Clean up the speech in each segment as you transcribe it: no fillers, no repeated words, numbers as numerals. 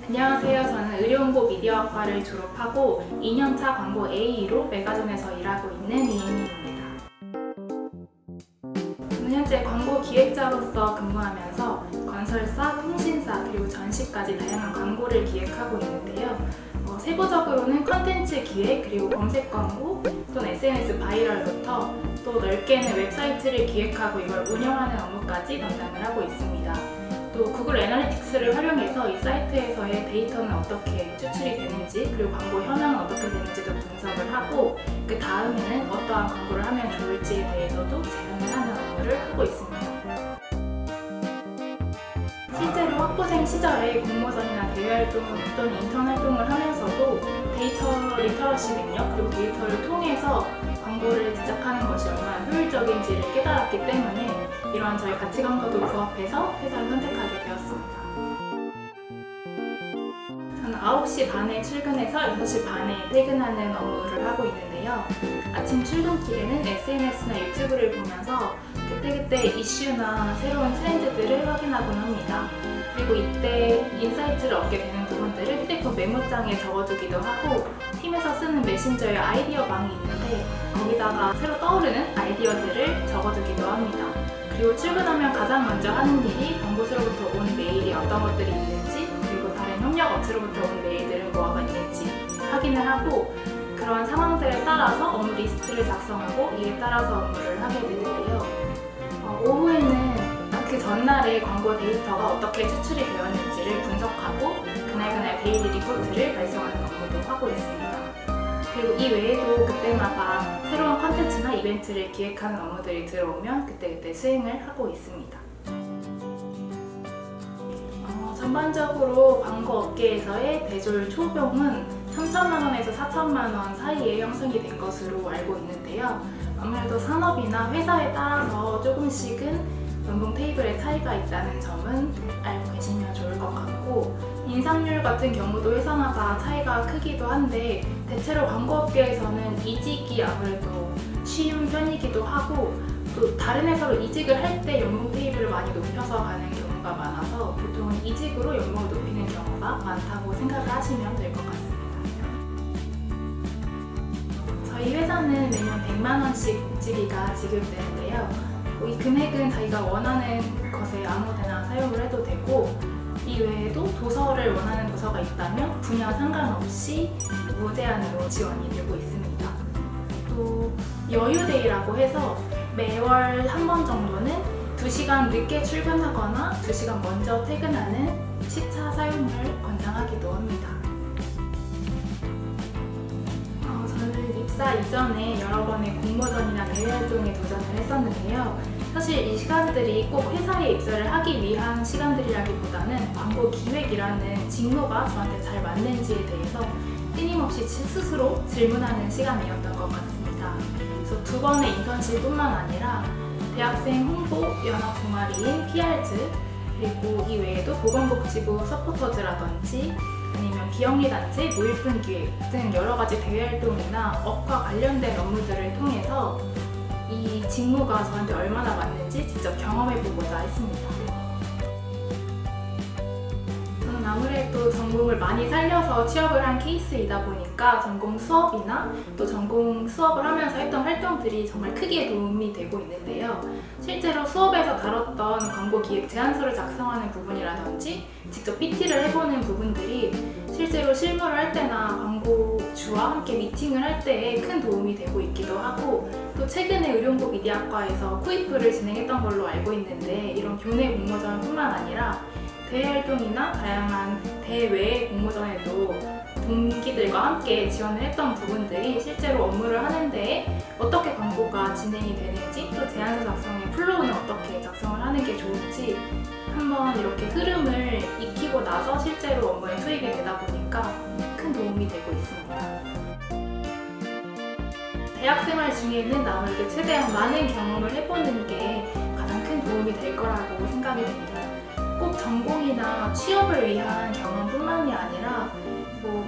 안녕하세요. 저는 의료홍보 미디어학과를 졸업하고 2년차 광고 AE로 메가존에서 일하고 있는 이혜민입니다. 저는 현재 광고 기획자로서 근무하면서 건설사, 통신사, 그리고 전시까지 다양한 광고를 기획하고 있는데요. 세부적으로는 콘텐츠 기획, 그리고 검색 광고, 또는 SNS 바이럴부터 또 넓게는 웹사이트를 기획하고 이걸 운영하는 업무까지 담당을 하고 있습니다. 또 구글 애널리틱스를 활용해서 이 사이트에서의 데이터는 어떻게 추출이 되는지, 그리고 광고 현황은 어떻게 되는지도 분석을 하고, 그 다음에는 어떠한 광고를 하면 좋을지에 대해서도 제안을 하는 업무를 하고 있습니다. 실제로 학부생 시절에 공모전이나 대외활동 또는 인턴 활동을 하면서도 데이터 리터러시 능력, 그리고 데이터를 통해서 광고를 제작하는 것이 얼마나 효율적인지를 깨달았기 때문에 이러한 저희 가치관과도 부합해서 회사를 선택하게 되었습니다. 저는 9시 반에 출근해서 6시 반에 퇴근하는 업무를 하고 있는데요. 아침 출근길에는 SNS나 유튜브를 보면서 그때그때 이슈나 새로운 트렌드들을 확인하곤 합니다. 그리고 이때 인사이트를 얻게 되는 부분들을 휴대폰 메모장에 적어두기도 하고, 팀에서 쓰는 메신저에 아이디어 방이 있는데 거기다가 새로 떠오르는 아이디어들을 적어두기도 합니다. 그리고 출근하면 가장 먼저 하는 일이 광고주로부터 온 메일이 어떤 것들이 있는지, 그리고 다른 협력업체로부터 온 메일들은 뭐가 있는지 확인을 하고, 그런 상황들에 따라서 업무 리스트를 작성하고 이에 따라서 업무를 하게 되는데요. 오후에는 그 전날의 광고 데이터가 어떻게 추출이 되었는지를 분석하고 그날 데일리 리포트를 발송하는 업무도 하고 있습니다. 그리고 이 외에도 그때마다 새로운 컨텐츠나 이벤트를 기획하는 업무들이 들어오면 그때 수행을 하고 있습니다. 전반적으로 광고 업계에서의 대졸 초봉은 3천만 원에서 4천만 원 사이에 형성이 된 것으로 알고 있는데요. 아무래도 산업이나 회사에 따라서 조금씩은 연봉 테이블에 차이가 있다는 점은 알고 계시면 좋을 것 같고, 인상률 같은 경우도 회사마다 차이가 크기도 한데 대체로 광고업계에서는 이직이 아무래도 쉬운 편이기도 하고, 또 다른 회사로 이직을 할 때 연봉 테이블을 많이 높여서 가는 경우가 많아서 보통은 이직으로 연봉을 높이는 경우가 많다고 생각을 하시면 될 것 같습니다. 저희 회사는 매년 100만 원씩 복지비가 지급되는데요. 이 금액은 자기가 원하는 것에 아무데나 사용을 해도 되고, 이 외에도 도서를 원하는 도서가 있다면 분야 상관없이 무제한으로 지원이 되고 있습니다. 또 여유데이라고 해서 매월 한 번 정도는 2시간 늦게 출근하거나 2시간 먼저 퇴근하는 시차 사용을 권장하기도 합니다. 저는 입사 이전에 여러 번의 공모전이나 대외활동에 도전을 했었는데요. 사실 이 시간들이 꼭 회사에 입사를 하기 위한 시간들이라기보다는 광고 기획이라는 직무가 저한테 잘 맞는지에 대해서 끊임없이 스스로 질문하는 시간이었던 것 같습니다. 그래서 2번의 인턴십뿐만 아니라 대학생 홍보 연합 동아리인 PR즈, 그리고 이 외에도 보건복지부 서포터즈라든지 아니면 기영리단체 모일품 기획 등 여러 가지 대외활동이나 업과 관련된 업무들을 통해서 이 직무가 저한테 얼마나 맞는지 직접 경험해보고자 했습니다. 저는 아무래도 전공을 많이 살려서 취업을 한 케이스이다 보니까 전공 수업이나 또 전공 수업을 하면서 했던 활동들이 정말 크게 도움이 되고 있는데요. 실제로 수업에서 다뤘던 광고 기획 제안서를 작성하는 부분이라든지 직접 PT를 해보는 부분들이 실제로 실무를 할 때나 광고주와 함께 미팅을 할 때에 큰 도움이 되고 있기도 하고, 또 최근에 의료홍보 미디어학과에서 쿠이프를 진행했던 걸로 알고 있는데, 이런 교내 공모전뿐만 아니라 대외활동이나 다양한 대외 공모전에도 동기들과 함께 지원을 했던 부분들이 실제로 업무를 하는 데에 어떻게 광고가 진행이 되는지, 또 제안서 작성의 플로우는 어떻게 작성을 하는 게 좋을지 한번 이렇게 흐름을 익히고 나서 실제로 업무에 투입이 되다 보니까 큰 도움이 되고 있습니다. 대학생활 중에는 아무래도 최대한 많은 경험을 해보는 게 가장 큰 도움이 될 거라고 생각이 됩니다. 꼭 전공이나 취업을 위한 경험뿐만이 아니라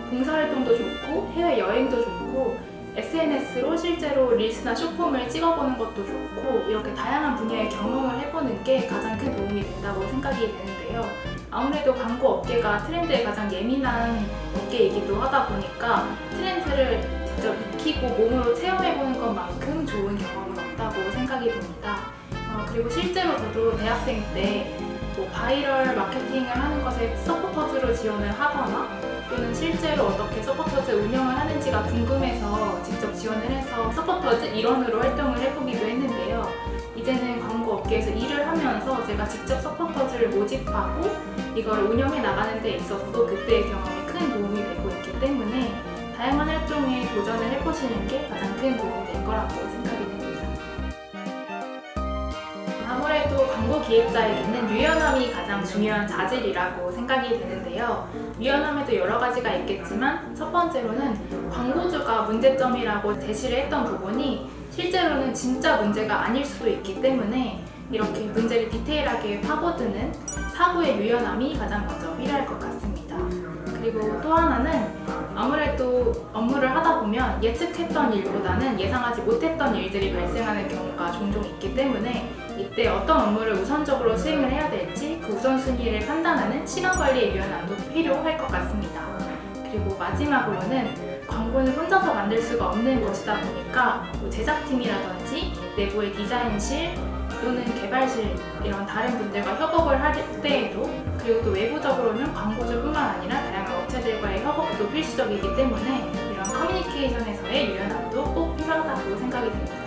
봉사활동도 좋고 해외여행도 좋고 SNS로 실제로 릴스나 숏폼을 찍어보는 것도 좋고 이렇게 다양한 분야의 경험을 해보는 게 가장 큰 도움이 된다고 생각이 되는데요. 아무래도 광고 업계가 트렌드에 가장 예민한 업계이기도 하다 보니까 트렌드를 직접 익히고 몸으로 체험해보는 것만큼 좋은 경험은 없다고 생각이 듭니다. 그리고 실제로 저도 대학생 때 바이럴 마케팅을 하는 것에 서포터즈로 지원을 하거나 또는 실제로 어떻게 서포터즈 운영을 하는지가 궁금해서 직접 지원을 해서 서포터즈 일원으로 활동을 해보기도 했는데요. 이제는 광고 업계에서 일을 하면서 제가 직접 서포터즈를 모집하고 이걸 운영해 나가는 데 있어서도 그때의 경험이 큰 도움이 되고 있기 때문에 다양한 활동에 도전을 해보시는 게 가장 큰 도움이 될 거라고 생각이 됩니다. 아무래도 광고 기획자에게는 유연함이 가장 중요한 자질이라고 생각이 되는데요. 유연함에도 여러 가지가 있겠지만 첫 번째로는 광고주가 문제점이라고 제시를 했던 부분이 실제로는 진짜 문제가 아닐 수도 있기 때문에 이렇게 문제를 디테일하게 파고드는 사고의 유연함이 가장 먼저 필요할 것 같습니다. 그리고 또 하나는 아무래도 업무를 하다 보면 예측했던 일보다는 예상하지 못했던 일들이 발생하는 경우가 종종 있기 때문에 이때 어떤 업무를 우선적으로 수행을 해야 될지 그 우선순위를 판단하는 시간관리의 유연함도 필요할 것 같습니다. 그리고 마지막으로는 광고는 혼자서 만들 수가 없는 것이다 보니까 제작팀이라든지 내부의 디자인실 또는 개발실 이런 다른 분들과 협업을 할 때에도 그리고 또 외부적으로는 광고주뿐만 아니라 다양한 업체들과의 협업도 필수적이기 때문에 이런 커뮤니케이션에서의 유연함도 꼭 필요하다고 생각이 듭니다.